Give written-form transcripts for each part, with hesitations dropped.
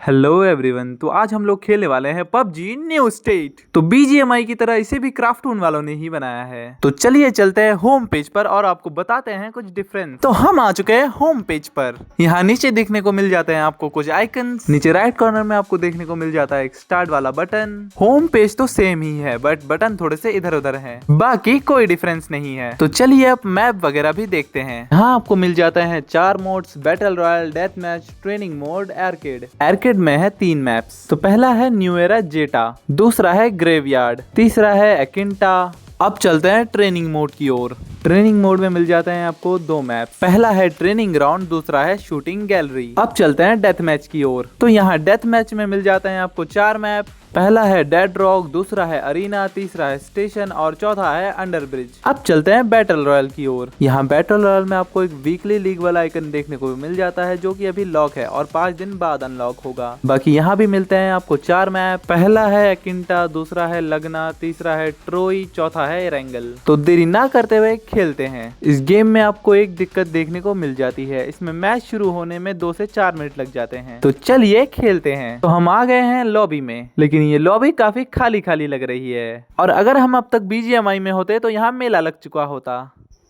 Hello everyone. तो आज हम लोग खेलने वाले हैं पबजी न्यू स्टेट। तो बीजीएमआई की तरह इसे भी क्राफ्टून वालों ने ही बनाया है। तो चलिए चलते हैं होम पेज पर और आपको बताते हैं कुछ डिफरेंस। तो हम आ चुके हैं होम पेज पर। यहाँ नीचे देखने को मिल जाते हैं आपको कुछ आइकन्स। नीचे राइट कॉर्नर में आपको देखने को मिल जाता है एक स्टार्ट वाला बटन। होम पेज तो सेम ही है बट बटन थोड़े से इधर उधर है, बाकी कोई डिफरेंस नहीं है। तो चलिए अब मैप वगैरह भी देखते हैं। यहाँ आपको मिल जाता है 4 modes, battle royal, death match, training mode, arcade में है 3 मैप्स। तो पहला है न्यू एरा जेटा, दूसरा है ग्रेवयार्ड, तीसरा है एकिंटा। अब चलते हैं ट्रेनिंग मोड की ओर। ट्रेनिंग मोड में मिल जाते हैं आपको 2 मैप, पहला है ट्रेनिंग ग्राउंड, दूसरा है शूटिंग गैलरी। अब चलते हैं डेथ मैच की ओर। तो यहाँ डेथ मैच में मिल जाते हैं आपको 4 मैप, पहला है डेड रॉक, दूसरा है अरीना, तीसरा है स्टेशन और चौथा है अंडर ब्रिज। अब चलते हैं बैटल रॉयल की ओर। यहाँ बैटल रॉयल में आपको एक वीकली लीग वाला आइकन देखने को मिल जाता है जो कि अभी लॉक है और 5 दिन बाद अनलॉक होगा। बाकी यहाँ भी मिलते हैं आपको 4 मैप, पहला है एकिंटा, दूसरा है लगना, तीसरा है ट्रोई, चौथा है एरेंगल। तो देरी ना करते हुए खेलते हैं। इस गेम में आपको एक दिक्कत देखने को मिल जाती है, इसमें मैच शुरू होने में 2 से 4 मिनट लग जाते हैं। तो चलिए खेलते हैं। तो हम आ गए हैं लॉबी में, लेकिन ये लॉबी काफी खाली खाली लग रही है और अगर हम अब तक बीजीएमआई में होते तो यहाँ मेला लग चुका होता।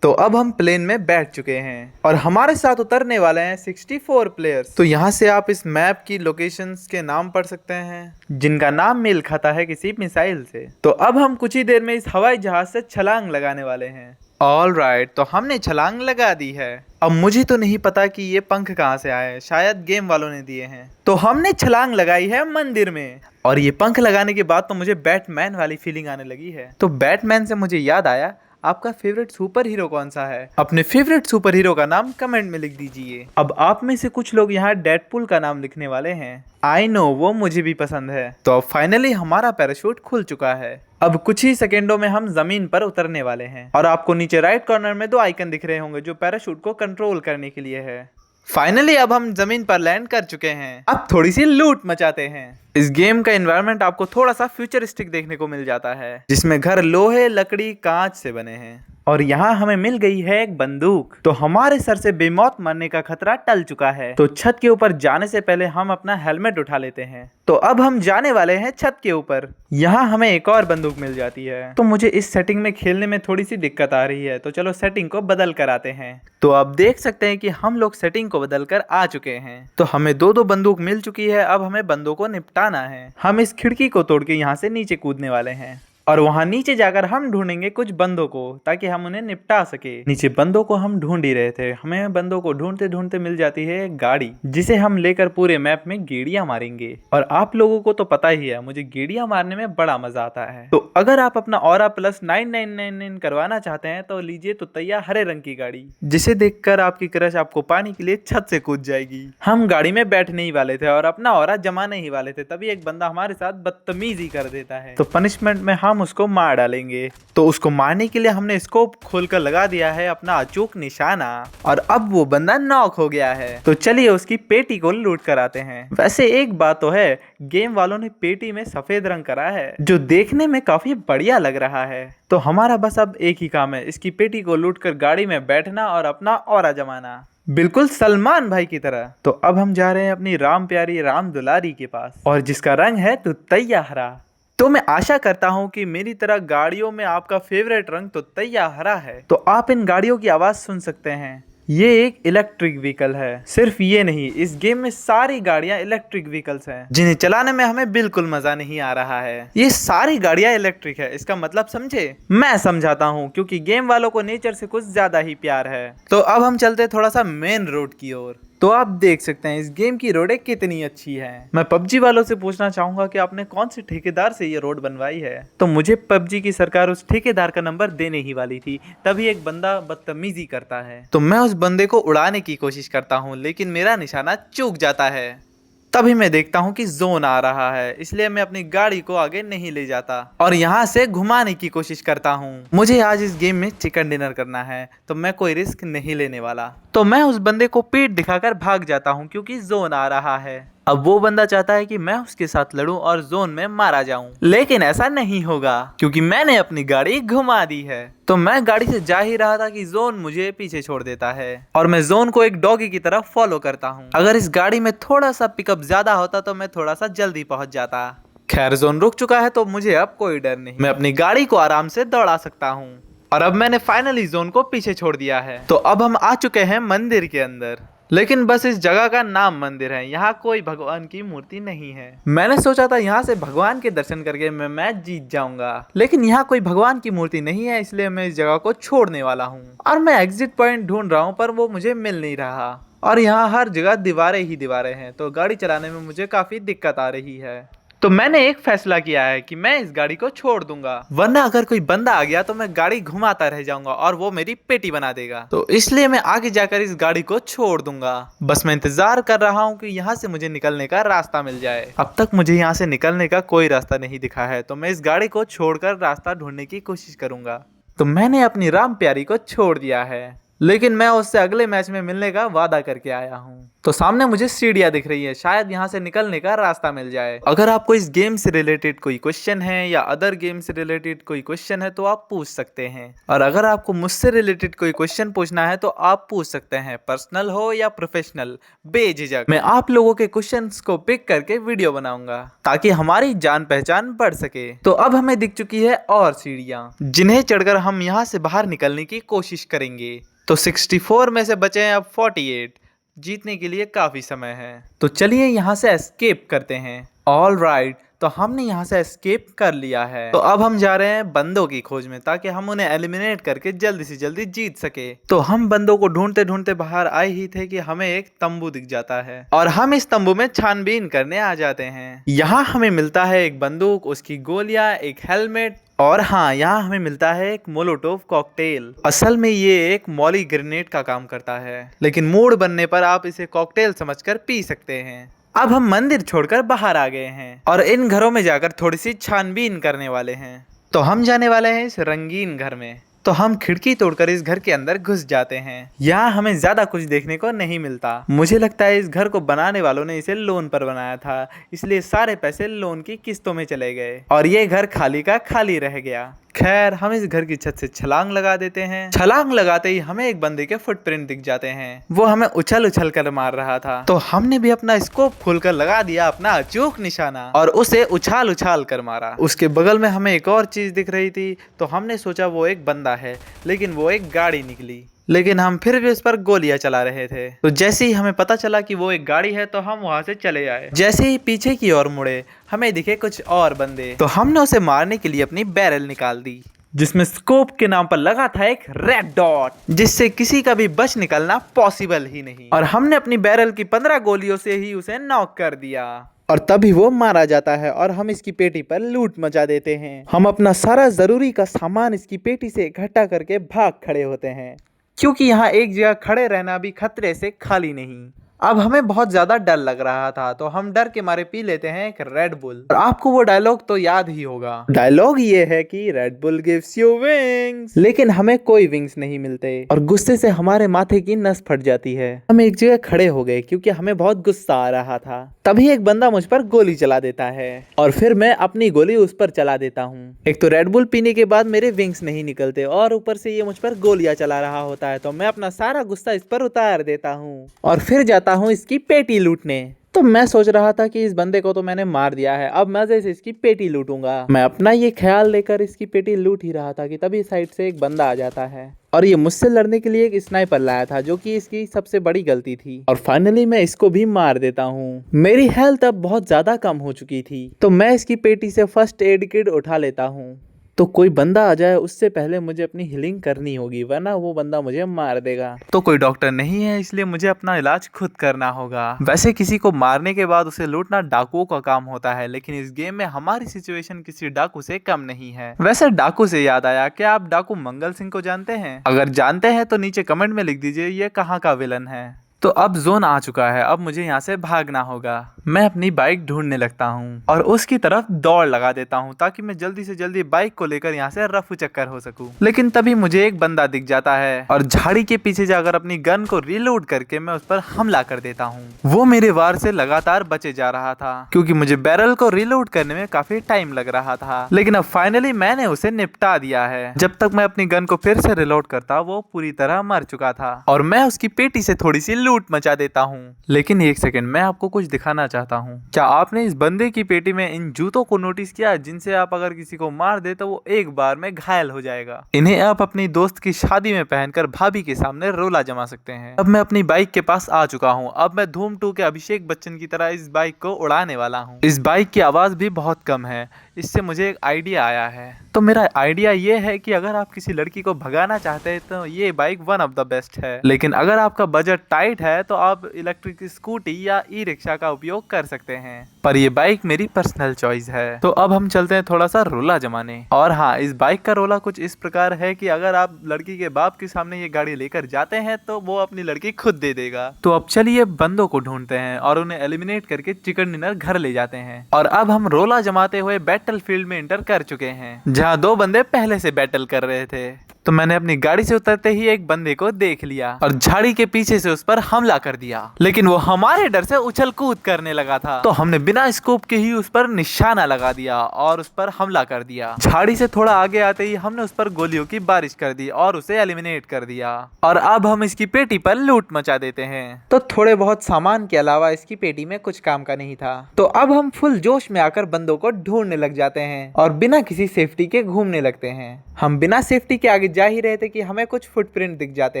तो अब हम प्लेन में बैठ चुके हैं और हमारे साथ उतरने वाले हैं 64 प्लेयर्स। तो यहाँ से आप इस मैप की लोकेशंस के नाम पढ़ सकते हैं जिनका नाम मेल खाता है किसी मिसाइल से। तो अब हम कुछ ही देर में इस हवाई जहाज से छलांग लगाने वाले हैं। ऑल राइट, तो हमने छलांग लगा दी है। अब मुझे तो नहीं पता कि ये पंख कहाँ से आए, शायद गेम वालों ने दिए हैं। तो हमने छलांग लगाई है मंदिर में और ये पंख लगाने के बाद तो मुझे बैटमैन वाली फीलिंग आने लगी है। तो बैटमैन से मुझे याद आया, आपका फेवरेट सुपर हीरो कौन सा है? अपने फेवरेट सुपर हीरो का नाम कमेंट में लिख दीजिए। अब आप में से कुछ लोग यहाँ डेडपूल का नाम लिखने वाले हैं। आई नो, वो मुझे भी पसंद है। तो अब फाइनली हमारा पैराशूट खुल चुका है। अब कुछ ही सेकेंडों में हम जमीन पर उतरने वाले हैं और आपको नीचे राइट कॉर्नर में 2 आइकन दिख रहे होंगे जो पैराशूट को कंट्रोल करने के लिए है। फाइनली अब हम जमीन पर लैंड कर चुके हैं। अब थोड़ी सी लूट मचाते हैं। इस गेम का एनवायरनमेंट आपको थोड़ा सा फ्यूचरिस्टिक देखने को मिल जाता है, जिसमें घर लोहे, लकड़ी, कांच से बने हैं और यहाँ हमें मिल गई है एक बंदूक। तो हमारे सर से बेमौत मरने का खतरा टल चुका है। तो छत के ऊपर जाने से पहले हम अपना हेलमेट उठा लेते हैं। तो अब हम जाने वाले हैं छत के ऊपर। यहाँ हमें एक और बंदूक मिल जाती है। तो मुझे इस सेटिंग में खेलने में थोड़ी सी दिक्कत आ रही है, तो चलो सेटिंग को बदल कर आते हैं। तो आप देख सकते हैं कि हम लोग सेटिंग को बदल कर आ चुके हैं। तो हमें 2-2 बंदूक मिल चुकी है। अब हमें बंदों को निपटाना है। हम इस खिड़की को तोड़ के यहाँ से नीचे कूदने वाले हैं और वहां नीचे जाकर हम ढूंढेंगे कुछ बंदों को ताकि हम उन्हें निपटा सके। नीचे बंदों को हम ढूंढ ही रहे थे। हमें बंदों को ढूंढते ढूंढते मिल जाती है एक गाड़ी, जिसे हम लेकर पूरे मैप में गेड़ियां मारेंगे। और आप लोगों को तो पता ही है, मुझे गेड़ियां मारने में बड़ा मजा आता है। तो अगर आप अपना ऑरा प्लस 9999 करवाना चाहते हैं तो लीजिए तो तैयार हरे रंग की गाड़ी, जिसे देखकर आपकी क्रश आपको पाने के लिए छत से कूद जाएगी। हम गाड़ी में बैठने ही वाले थे और अपना ऑरा जमाने ही वाले थे, तभी एक बंदा हमारे साथ बदतमीजी कर देता है। तो पनिशमेंट में हम उसको मार डालेंगे। तो उसको मारने के लिए हमने स्कोप खोलकर लगा दिया है अपना अचूक निशाना और अब वो बंदा नॉक हो गया है। तो चलिए उसकी पेटी को लूट कर आते हैं। वैसे एक बात तो है, गेम वालों ने पेटी में सफेद रंग करा है जो देखने में काफी बढ़िया लग रहा है। तो हमारा बस अब एक ही काम है, इसकी पेटी को लूट कर गाड़ी में बैठना और अपना ऑरा जमाना, बिल्कुल सलमान भाई की तरह। तो अब हम जा रहे हैं अपनी राम प्यारी राम दुलारी के पास और जिसका रंग है तुतैया हरा। तो मैं आशा करता हूं कि मेरी तरह गाड़ियों में आपका फेवरेट रंग तुतैया हरा है। तो आप इन गाड़ियों की आवाज सुन सकते हैं। ये एक इलेक्ट्रिक व्हीकल है। सिर्फ ये नहीं, इस गेम में सारी गाड़ियां इलेक्ट्रिक व्हीकल्स हैं जिन्हें चलाने में हमें बिल्कुल मजा नहीं आ रहा है। ये सारी गाड़ियां इलेक्ट्रिक है, इसका मतलब समझे? मैं समझाता हूँ, क्योंकि गेम वालों को नेचर से कुछ ज्यादा ही प्यार है। तो अब हम चलते थोड़ा सा मेन रोड की ओर। तो आप देख सकते हैं इस गेम की रोडें कितनी अच्छी हैं। मैं पबजी वालों से पूछना चाहूंगा कि आपने कौन से ठेकेदार से ये रोड बनवाई है। तो मुझे पबजी की सरकार उस ठेकेदार का नंबर देने ही वाली थी, तभी एक बंदा बदतमीजी करता है। तो मैं उस बंदे को उड़ाने की कोशिश करता हूँ, लेकिन मेरा निशाना चूक जाता है। तभी मैं देखता हूँ कि जोन आ रहा है, इसलिए मैं अपनी गाड़ी को आगे नहीं ले जाता और यहाँ से घुमाने की कोशिश करता हूँ। मुझे आज इस गेम में चिकन डिनर करना है, तो मैं कोई रिस्क नहीं लेने वाला। तो मैं उस बंदे को पीठ दिखाकर भाग जाता हूँ क्योंकि जोन आ रहा है। अब वो बंदा चाहता है कि मैं उसके साथ लड़ूं और जोन में मारा जाऊं, लेकिन ऐसा नहीं होगा क्योंकि मैंने अपनी गाड़ी घुमा दी है। तो मैं गाड़ी से जा ही रहा था कि जोन मुझे पीछे छोड़ देता है और मैं जोन को एक डॉगी की तरह फॉलो करता हूँ। अगर इस गाड़ी में थोड़ा सा पिकअप ज्यादा होता तो मैं थोड़ा सा जल्दी पहुंच जाता। खैर जोन रुक चुका है तो मुझे अब कोई डर नहीं, मैं अपनी गाड़ी को आराम से दौड़ा सकता हूँ। और अब मैंने फाइनली जोन को पीछे छोड़ दिया है। तो अब हम आ चुके हैं मंदिर के अंदर, लेकिन बस इस जगह का नाम मंदिर है, यहाँ कोई भगवान की मूर्ति नहीं है। मैंने सोचा था यहाँ से भगवान के दर्शन करके मैं मैच जीत जाऊंगा, लेकिन यहाँ कोई भगवान की मूर्ति नहीं है, इसलिए मैं इस जगह को छोड़ने वाला हूँ। और मैं एग्जिट पॉइंट ढूंढ रहा हूँ पर वो मुझे मिल नहीं रहा और यहाँ हर जगह दीवारें ही दीवारें हैं, तो गाड़ी चलाने में मुझे काफी दिक्कत आ रही है। तो मैंने एक फैसला किया है कि मैं इस गाड़ी को छोड़ दूंगा, वरना अगर कोई बंदा आ गया तो मैं गाड़ी घुमाता रह जाऊंगा और वो मेरी पेटी बना देगा। तो इसलिए मैं आगे जाकर इस गाड़ी को छोड़ दूंगा। बस मैं इंतजार कर रहा हूँ कि यहाँ से मुझे निकलने का रास्ता मिल जाए। अब तक मुझे यहाँ से निकलने का कोई रास्ता नहीं दिखा है, तो मैं इस गाड़ी को छोड़कर रास्ता ढूंढने की कोशिश करूंगा। तो मैंने अपनी राम प्यारी को छोड़ दिया है, लेकिन मैं उससे अगले मैच में मिलने का वादा करके आया हूँ। तो सामने मुझे सीढ़ियाँ दिख रही है, शायद यहाँ से निकलने का रास्ता मिल जाए। अगर आपको इस गेम से रिलेटेड कोई क्वेश्चन है या अदर गेम से रिलेटेड कोई क्वेश्चन है तो आप पूछ सकते हैं, और अगर आपको मुझसे रिलेटेड कोई क्वेश्चन पूछना है तो आप पूछ सकते हैं, पर्सनल हो या प्रोफेशनल, बेझिझक। मैं आप लोगों के क्वेश्चन को पिक करके वीडियो बनाऊंगा ताकि हमारी जान पहचान बढ़ सके। तो अब हमें दिख चुकी है और सीढ़ियाँ, जिन्हें चढ़कर हम यहाँ से बाहर निकलने की कोशिश करेंगे। तो 64 में से बचे हैं अब 48, जीतने के लिए काफी समय है। तो चलिए यहाँ से एस्केप करते हैं। ऑल राइट, तो हमने यहाँ से एस्केप कर लिया है। तो अब हम जा रहे हैं बंदों की खोज में ताकि हम उन्हें एलिमिनेट करके जल्दी से जल्दी जीत सके। तो हम बंदों को ढूंढते ढूंढते बाहर आए ही थे कि हमें एक तंबू दिख जाता है और हम इस तंबू में छानबीन करने आ जाते हैं। यहाँ हमें मिलता है एक बंदूक, उसकी गोलियां, एक हेलमेट, और हाँ, यहाँ हमें मिलता है एक मोलोटोव कॉकटेल। असल में ये एक मॉली ग्रेनेड का काम करता है, लेकिन मूड बनने पर आप इसे कॉकटेल समझकर पी सकते हैं। अब हम मंदिर छोड़कर बाहर आ गए हैं और इन घरों में जाकर थोड़ी सी छानबीन करने वाले हैं। तो हम जाने वाले हैं इस रंगीन घर में। तो हम खिड़की तोड़कर इस घर के अंदर घुस जाते हैं। यहाँ हमें ज्यादा कुछ देखने को नहीं मिलता। मुझे लगता है इस घर को बनाने वालों ने इसे लोन पर बनाया था, इसलिए सारे पैसे लोन की किस्तों में चले गए और ये घर खाली का खाली रह गया। खैर, हम इस घर की छत से छलांग लगा देते हैं। छलांग लगाते ही हमें एक बंदे के फुटप्रिंट दिख जाते हैं, वो हमें उछल उछल कर मार रहा था। तो हमने भी अपना स्कोप खोलकर लगा दिया अपना अचूक निशाना और उसे उछाल उछाल कर मारा। उसके बगल में हमें एक और चीज दिख रही थी, तो हमने सोचा वो एक बंदा है, लेकिन वो एक गाड़ी निकली। लेकिन हम फिर भी उस पर गोलियां चला रहे थे। तो जैसे ही हमें पता चला कि वो एक गाड़ी है तो हम वहां से चले आए। जैसे ही पीछे की ओर मुड़े, हमें दिखे कुछ और बंदे। तो हमने उसे मारने के लिए अपनी बैरल निकाल दी, जिसमें स्कोप के नाम पर लगा था एक रेड डॉट, जिससे किसी का भी बच निकलना पॉसिबल ही नहीं। और हमने अपनी बैरल की 15 गोलियों से ही उसे नॉक कर दिया और तभी वो मारा जाता है और हम इसकी पेटी पर लूट मचा देते हैं। हम अपना सारा जरूरी का सामान इसकी पेटी से इकट्ठा करके भाग खड़े होते हैं, क्योंकि यहाँ एक जगह खड़े रहना भी खतरे से खाली नहीं। अब हमें बहुत ज्यादा डर लग रहा था, तो हम डर के मारे पी लेते हैं एक रेड बुल। और आपको वो डायलॉग तो याद ही होगा। डायलॉग ये है कि red bull gives you wings, लेकिन हमें कोई विंग्स नहीं मिलते और गुस्से से हमारे माथे की नस फट जाती है। हम एक जगह खड़े हो गए क्योंकि हमें बहुत गुस्सा आ रहा था। तभी एक बंदा मुझ पर गोली चला देता है और फिर मैं अपनी गोली उस पर चला देता हूँ। एक तो रेड बुल पीने के बाद मेरे विंग्स नहीं निकलते और ऊपर से ये मुझ पर गोलियां चला रहा होता है, तो मैं अपना सारा गुस्सा इस पर उतार देता हूँ और फिर जाता हूँ इसकी पेटी लूटने। तो मैं सोच रहा था कि इस बंदे को तो मैंने मार दिया है, अब मजे से इसकी पेटी लूटूंगा। मैं अपना ये ख्याल लेकर इसकी पेटी लूट ही रहा था कि तभी साइड से एक बंदा आ जाता है और ये मुझसे लड़ने के लिए एक स्नाइपर लाया था, जो कि इसकी सबसे बड़ी गलती थी। और फाइनली मैं इसको भी मार देता हूँ। मेरी हेल्थ अब बहुत ज्यादा कम हो चुकी थी, तो मैं इसकी पेटी से फर्स्ट एड किट उठा लेता हूँ। तो कोई बंदा आ जाए उससे पहले मुझे अपनी हीलिंग करनी होगी, वरना वो बंदा मुझे मार देगा। तो कोई डॉक्टर नहीं है, इसलिए मुझे अपना इलाज खुद करना होगा। वैसे किसी को मारने के बाद उसे लूटना डाकुओं का काम होता है, लेकिन इस गेम में हमारी सिचुएशन किसी डाकू से कम नहीं है। वैसे डाकू से याद आया, क्या आप डाकू मंगल सिंह को जानते हैं? अगर जानते हैं तो नीचे कमेंट में लिख दीजिए ये कहाँ का विलन है। तो अब जोन आ चुका है, अब मुझे यहाँ से भागना होगा। मैं अपनी बाइक ढूंढने लगता हूँ और उसकी तरफ दौड़ लगा देता हूँ ताकि मैं जल्दी से जल्दी बाइक को लेकर यहाँ से रफू चक्कर हो सकूं। लेकिन तभी मुझे एक बंदा दिख जाता है और झाड़ी के पीछे जाकर अपनी गन को रिलोड करके मैं उस पर हमला कर देता हूँ। वो मेरे वार से लगातार बचे जा रहा था क्योंकि मुझे बैरल को रिलोड करने में काफी टाइम लग रहा था, लेकिन अब फाइनली मैंने उसे निपटा दिया है। जब तक मैं अपनी गन को फिर से रिलोड करता वो पूरी तरह मर चुका था और मैं उसकी पेटी से थोड़ी सी लूट मचा देता हूँ। लेकिन एक सेकंड, मैं आपको कुछ दिखाना चाहता हूँ। क्या आपने इस बंदे की पेटी में इन जूतों को नोटिस किया जिनसे आप अगर किसी को मार दे तो वो एक बार में घायल हो जाएगा? इन्हें आप अपनी दोस्त की शादी में पहनकर भाभी के सामने रोला जमा सकते हैं। अब मैं अपनी बाइक के पास आ चुका हूँ। अब मैं धूम 2 के अभिषेक बच्चन की तरह इस बाइक को उड़ाने वाला हूँ। इस बाइक की आवाज भी बहुत कम है। इससे मुझे एक आइडिया आया है। तो मेरा आइडिया ये है कि अगर आप किसी लड़की को भगाना चाहते हैं तो ये bike one of the best है, लेकिन अगर आपका बजट टाइट है तो आप इलेक्ट्रिक स्कूटी या ई रिक्शा का उपयोग कर सकते हैं, पर ये बाइक मेरी पर्सनल चॉइस है। तो अब हम चलते हैं थोड़ा सा रोला जमाने। और हाँ, इस बाइक का रोला कुछ इस प्रकार है कि अगर आप लड़की के बाप के सामने ये गाड़ी लेकर जाते हैं तो वो अपनी लड़की खुद दे देगा। तो अब चलिए बंदों को ढूंढते हैं और उन्हें एलिमिनेट करके चिकन डिनर घर ले जाते हैं। और अब हम रोला जमाते हुए बैटल फील्ड में एंटर कर चुके हैं जहाँ 2 बंदे पहले से बैटल कर रहे थे। तो मैंने अपनी गाड़ी से उतरते ही एक बंदे को देख लिया और झाड़ी के पीछे से उस पर हमला कर दिया, लेकिन वो हमारे डर से उछल कूद करने लगा था। तो हमने बिना स्कोप के ही उस पर निशाना लगा दिया और उस पर हमला कर दिया। झाड़ी से थोड़ा आगे आते ही हमने उस पर गोलियों की बारिश कर दी और उसे एलिमिनेट कर दिया। और अब हम इसकी पेटी पर लूट मचा देते हैं। तो थोड़े बहुत सामान के अलावा इसकी पेटी में कुछ काम का नहीं था। तो अब हम फुल जोश में आकर बंदों को ढूंढने लग जाते हैं और बिना किसी सेफ्टी के घूमने लगते हैं। हम बिना सेफ्टी के आगे जा ही रहे थे कि हमें कुछ फुटप्रिंट दिख जाते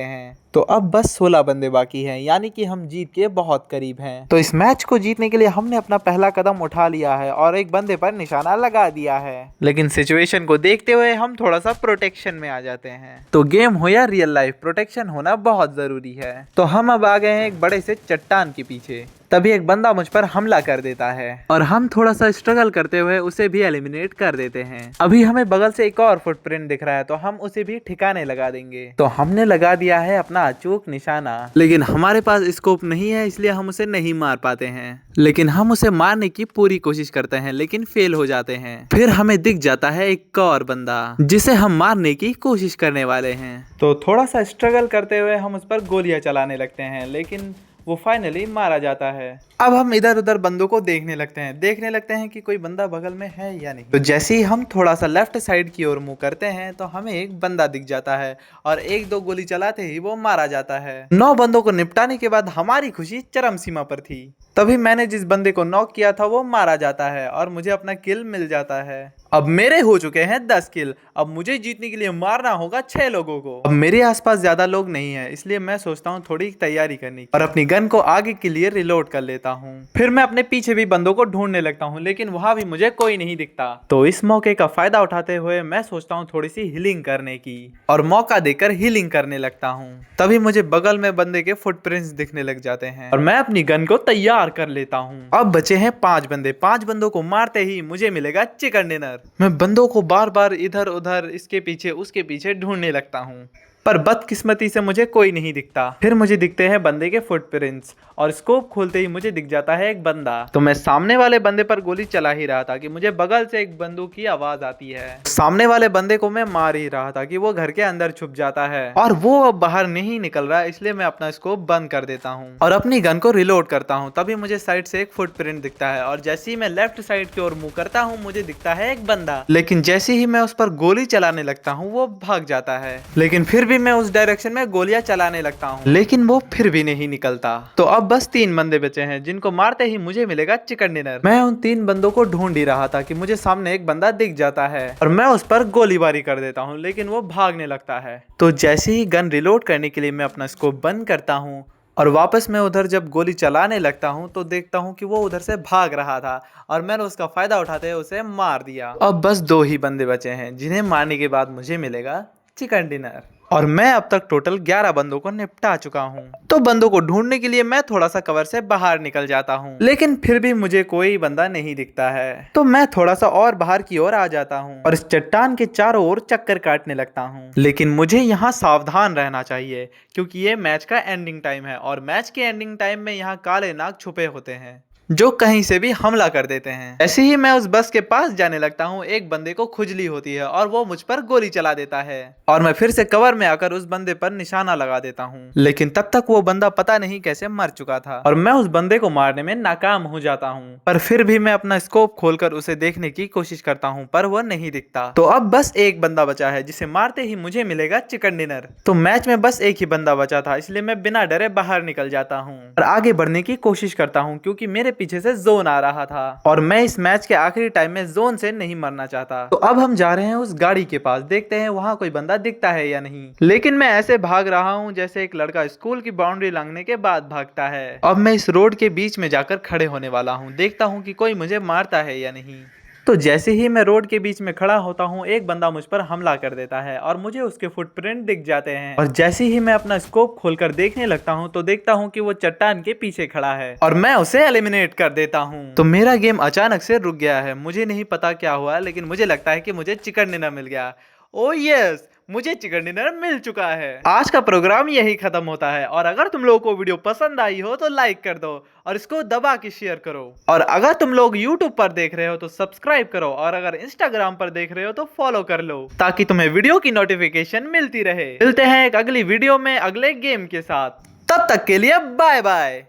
हैं। तो अब बस 16 बंदे बाकी हैं, यानी कि हम जीत के बहुत करीब हैं। तो इस मैच को जीतने के लिए हमने अपना पहला कदम उठा लिया है और एक बंदे पर निशाना लगा दिया है, लेकिन सिचुएशन को देखते हुए हम थोड़ा सा प्रोटेक्शन में आ जाते हैं। तो गेम हो या रियल लाइफ, प्रोटेक्शन होना बहुत जरूरी है। तो हम अब आ गए हैं एक बड़े से चट्टान के पीछे। तभी एक बंदा मुझ पर हमला कर देता है और हम थोड़ा सा स्ट्रगल करते हुए उसे भी एलिमिनेट कर देते हैं। अभी हमें बगल से एक और फुटप्रिंट दिख रहा है तो हम उसे भी ठिकाने लगा देंगे। तो हमने लगा दिया है अपना अचूक निशाना, लेकिन हमारे पास स्कोप नहीं है इसलिए हम उसे नहीं मार पाते हैं। लेकिन हम उसे मारने की पूरी कोशिश करते हैं लेकिन फेल हो जाते हैं। फिर हमें दिख जाता है एक और बंदा जिसे हम मारने की कोशिश करने वाले हैं। तो थोड़ा सा स्ट्रगल करते हुए हम उस पर गोलियां चलाने लगते हैं, लेकिन वो फाइनली मारा जाता है। अब हम इधर उधर बंदों को देखने लगते हैं कि कोई बंदा बगल में है या नहीं। तो जैसे ही हम थोड़ा सा लेफ्ट साइड की ओर मुंह करते हैं तो हमें एक बंदा दिख जाता है और 1-2 गोली चलाते ही वो मारा जाता है। 9 बंदों को निपटाने के बाद हमारी खुशी चरम सीमा पर थी। तभी मैंने जिस बंदे को नॉक किया था वो मारा जाता है और मुझे अपना किल मिल जाता है। अब मेरे हो चुके हैं 10 किल। अब मुझे जीतने के लिए मारना होगा 6 लोगों को। अब मेरे आसपास ज्यादा लोग नहीं है इसलिए मैं सोचता हूँ थोड़ी तैयारी करनी और अपनी गन को आगे के लिए रिलोड कर लेता हूँ। फिर मैं अपने पीछे भी बंदों को ढूंढने लगता हूँ, लेकिन वहां भी मुझे कोई नहीं दिखता। तो इस मौके का फायदा उठाते हुए मैं सोचता हूँ थोड़ी सी हीलिंग करने की और मौका देकर हीलिंग करने लगता हूँ। तभी मुझे बगल में बंदे के फुटप्रिंट्स दिखने लग जाते हैं और मैं अपनी गन को तैयार कर लेता हूँ। अब बचे हैं 5 बंदे। 5 बंदों को मारते ही मुझे मिलेगा चिकन डिनर। मैं बंदों को बार बार इधर उधर इसके पीछे उसके पीछे ढूंढने लगता हूँ, पर बदकिस्मती से मुझे कोई नहीं दिखता। फिर मुझे दिखते हैं बंदे के फुटप्रिंट्स और स्कोप खोलते ही मुझे दिख जाता है एक बंदा। तो मैं सामने वाले बंदे पर गोली चला ही रहा था कि मुझे बगल से एक बंदूक की आवाज आती है। सामने वाले बंदे को मैं मार ही रहा था कि वो घर के अंदर छुप जाता है और वो अब बाहर नहीं निकल रहा, इसलिए मैं अपना स्कोप बंद कर देता हूँ और अपनी गन को रिलोड करता हूँ। तभी मुझे साइड से एक फुटप्रिंट दिखता है और जैसे ही मैं लेफ्ट साइड की ओर मुंह करता हूँ मुझे दिखता है एक बंदा, लेकिन जैसे ही मैं उस पर गोली चलाने लगता हूँ वो भाग जाता है। लेकिन फिर भी मैं उस डायरेक्शन में गोलियां चलाने लगता हूँ, लेकिन वो फिर भी नहीं निकलता। तो अब बस 3 बंदे बचे हैं जिनको मारते ही मुझे मिलेगा चिकन डिनर। मैं उन 3 बंदों को ढूंढ ही रहा था कि मुझे सामने एक बंदा दिख जाता है और मैं उस पर गोलीबारी कर देता हूँ, लेकिन वो भागने लगता है। तो जैसे ही गन रिलोड करने के लिए मैं अपना स्कोप बंद करता हूँ और वापस मैं उधर जब गोली चलाने लगता हूँ तो देखता हूँ कि वो उधर से भाग रहा था और मैंने उसका फायदा उठाते हुए उसे मार दिया। अब बस 2 ही बंदे बचे हैं जिन्हें मारने के बाद मुझे मिलेगा चिकन डिनर। और मैं अब तक टोटल 11 बंदों को निपटा चुका हूँ। तो बंदों को ढूंढने के लिए मैं थोड़ा सा कवर से बाहर निकल जाता हूँ, लेकिन फिर भी मुझे कोई बंदा नहीं दिखता है। तो मैं थोड़ा सा और बाहर की ओर आ जाता हूँ और इस चट्टान के चारों ओर चक्कर काटने लगता हूँ। लेकिन मुझे यहाँ सावधान रहना चाहिए क्योंकि ये मैच का एंडिंग टाइम है और मैच के एंडिंग टाइम में यहाँ काले नाग छुपे होते हैं जो कहीं से भी हमला कर देते हैं। ऐसे ही मैं उस बस के पास जाने लगता हूँ, एक बंदे को खुजली होती है और वो मुझ पर गोली चला देता है और मैं फिर से कवर में आकर उस बंदे पर निशाना लगा देता हूँ। लेकिन तब तक वो बंदा पता नहीं कैसे मर चुका था और मैं उस बंदे को मारने में नाकाम हो जाता हूँ। पर फिर भी मैं अपना स्कोप खोलकर उसे देखने की कोशिश करता हूँ पर वो नहीं दिखता। तो अब बस एक बंदा बचा है जिसे मारते ही मुझे मिलेगा चिकन डिनर। तो मैच में बस एक ही बंदा बचा था, इसलिए मैं बिना डरे बाहर निकल जाता हूँ और आगे बढ़ने की कोशिश करता हूँ क्योंकि मेरे पीछे से जोन आ रहा था और मैं इस मैच के आखिरी टाइम में जोन से नहीं मरना चाहता। तो अब हम जा रहे हैं उस गाड़ी के पास, देखते हैं वहां कोई बंदा दिखता है या नहीं। लेकिन मैं ऐसे भाग रहा हूं जैसे एक लड़का स्कूल की बाउंड्री लांघने के बाद भागता है। अब मैं इस रोड के बीच में जाकर खड़े होने वाला हूं, देखता हूं कि कोई मुझे मारता है या नहीं। तो जैसे ही मैं रोड के बीच में खड़ा होता हूँ, एक बंदा मुझ पर हमला कर देता है और मुझे उसके फुटप्रिंट दिख जाते हैं। और जैसे ही मैं अपना स्कोप खोलकर देखने लगता हूँ तो देखता हूँ कि वो चट्टान के पीछे खड़ा है और मैं उसे एलिमिनेट कर देता हूँ। तो मेरा गेम अचानक से रुक गया है, मुझे नहीं पता क्या हुआ, लेकिन मुझे लगता है कि मुझे चिकन डिनर मिल गया। ओह यस, मुझे चिकन डिनर मिल चुका है। आज का प्रोग्राम यही खत्म होता है और अगर तुम लोगों को वीडियो पसंद आई हो तो लाइक कर दो और इसको दबा के शेयर करो। और अगर तुम लोग YouTube पर देख रहे हो तो सब्सक्राइब करो और अगर Instagram पर देख रहे हो तो फॉलो कर लो ताकि तुम्हें वीडियो की नोटिफिकेशन मिलती रहे। मिलते हैं एक अगली वीडियो में अगले गेम के साथ, तब तक के लिए बाय बाय।